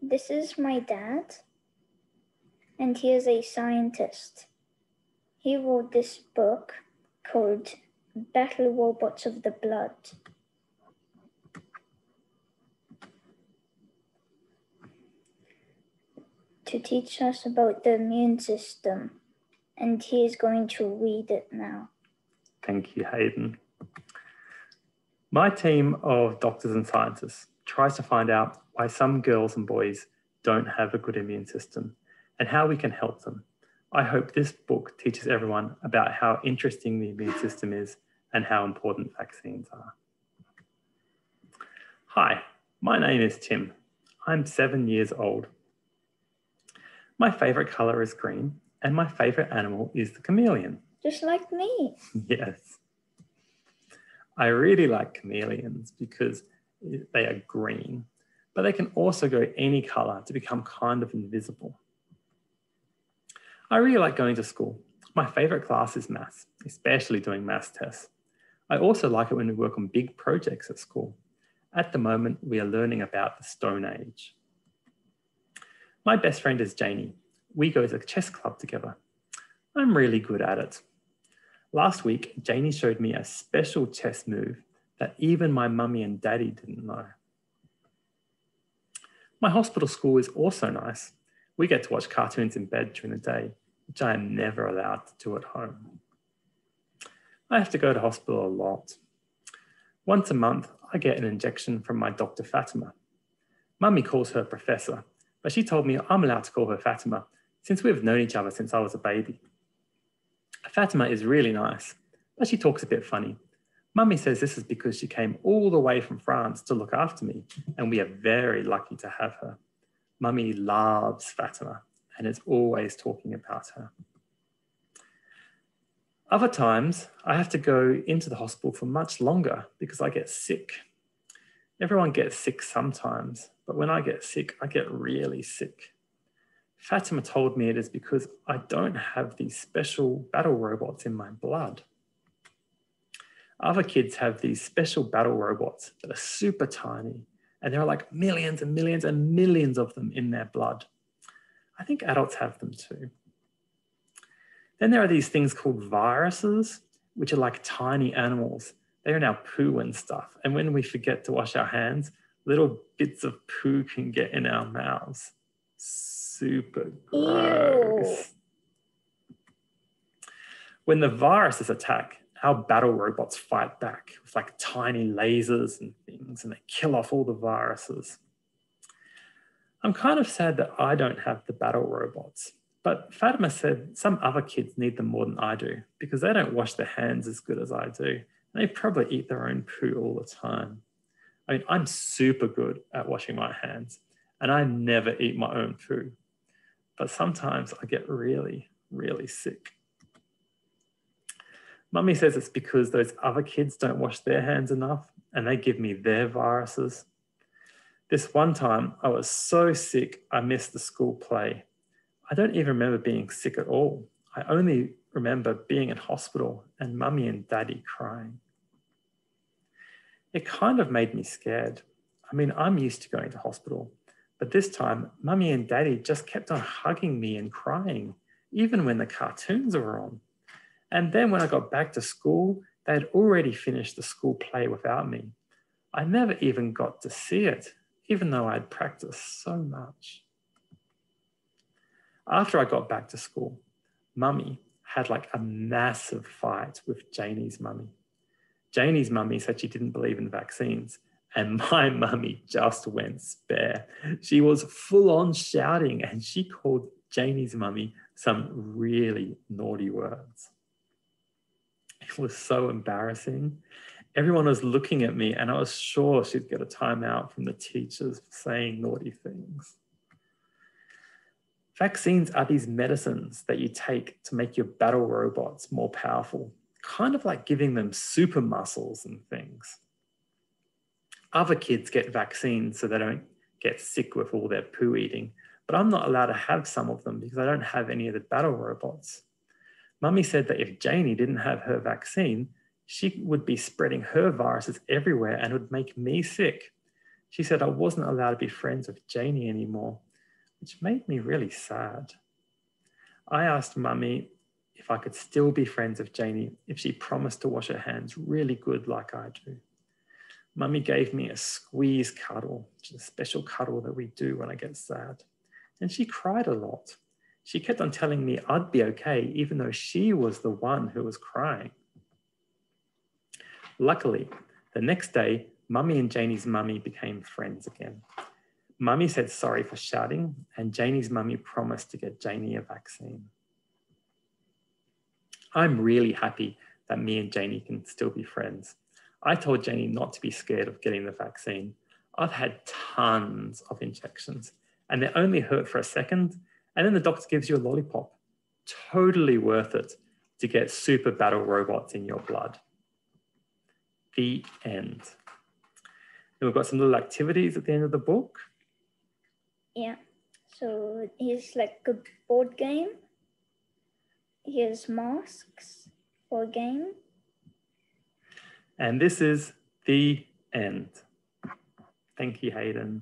This is my dad, and he is a scientist. He wrote this book called Battle Robots of the Blood. To teach us about the immune system, and he is going to read it now. Thank you, Hayden. My team of doctors and scientists tries to find out why some girls and boys don't have a good immune system and how we can help them. I hope this book teaches everyone about how interesting the immune system is and how important vaccines are. Hi, my name is Tim. I'm 7 years old. My favorite color is green, and my favorite animal is the chameleon. Just like me. Yes. I really like chameleons because they are green, but they can also go any color to become kind of invisible. I really like going to school. My favorite class is maths, especially doing maths tests. I also like it when we work on big projects at school. At the moment, we are learning about the Stone Age. My best friend is Janie. We go to a chess club together. I'm really good at it. Last week, Janie showed me a special chess move that even my mummy and daddy didn't know. My hospital school is also nice. We get to watch cartoons in bed during the day, which I am never allowed to do at home. I have to go to hospital a lot. Once a month, I get an injection from my Dr. Fatima. Mummy calls her Professor, but she told me I'm allowed to call her Fatima since we've known each other since I was a baby. Fatima is really nice, but she talks a bit funny. Mummy says this is because she came all the way from France to look after me, and we are very lucky to have her. Mummy loves Fatima and is always talking about her. Other times, I have to go into the hospital for much longer because I get sick. Everyone gets sick sometimes, but when I get sick, I get really sick. Fatima told me it is because I don't have these special battle robots in my blood. Other kids have these special battle robots that are super tiny, and there are like millions and millions and millions of them in their blood. I think adults have them too. Then there are these things called viruses, which are like tiny animals. They are in our poo and stuff. And when we forget to wash our hands, little bits of poo can get in our mouths. Super gross. Ew. When the viruses attack, our battle robots fight back with like tiny lasers and things, and they kill off all the viruses. I'm kind of sad that I don't have the battle robots, but Fatima said some other kids need them more than I do because they don't wash their hands as good as I do. And they probably eat their own poo all the time. I mean, I'm super good at washing my hands, and I never eat my own poo. But sometimes I get really, really sick. Mummy says it's because those other kids don't wash their hands enough and they give me their viruses. This one time I was so sick I missed the school play. I don't even remember being sick at all. I only remember being in hospital and Mummy and Daddy crying. It kind of made me scared. I mean, I'm used to going to hospital. But this time, Mummy and Daddy just kept on hugging me and crying, even when the cartoons were on. And then when I got back to school, they had already finished the school play without me. I never even got to see it, even though I had practiced so much. After I got back to school, Mummy had like a massive fight with Janie's mummy. Janie's mummy said she didn't believe in vaccines, and my mummy just went spare. She was full on shouting and she called Janie's mummy some really naughty words. It was so embarrassing. Everyone was looking at me and I was sure she'd get a timeout from the teachers for saying naughty things. Vaccines are these medicines that you take to make your battle robots more powerful, kind of like giving them super muscles and things. Other kids get vaccines so they don't get sick with all their poo eating, but I'm not allowed to have some of them because I don't have any of the battle robots. Mummy said that if Janie didn't have her vaccine, she would be spreading her viruses everywhere and would make me sick. She said I wasn't allowed to be friends with Janie anymore, which made me really sad. I asked Mummy if I could still be friends with Janie if she promised to wash her hands really good like I do. Mummy gave me a squeeze cuddle, which is a special cuddle that we do when I get sad. And she cried a lot. She kept on telling me I'd be okay, even though she was the one who was crying. Luckily, the next day, Mummy and Janie's mummy became friends again. Mummy said sorry for shouting, and Janie's mummy promised to get Janie a vaccine. I'm really happy that me and Janie can still be friends. I told Janie not to be scared of getting the vaccine. I've had tons of injections, and they only hurt for a second, and then the doctor gives you a lollipop. Totally worth it to get super battle robots in your blood. The end. Then we've got some little activities at the end of the book. Yeah, so here's like a board game. Here's masks for a game. And this is the end. Thank you, Hayden.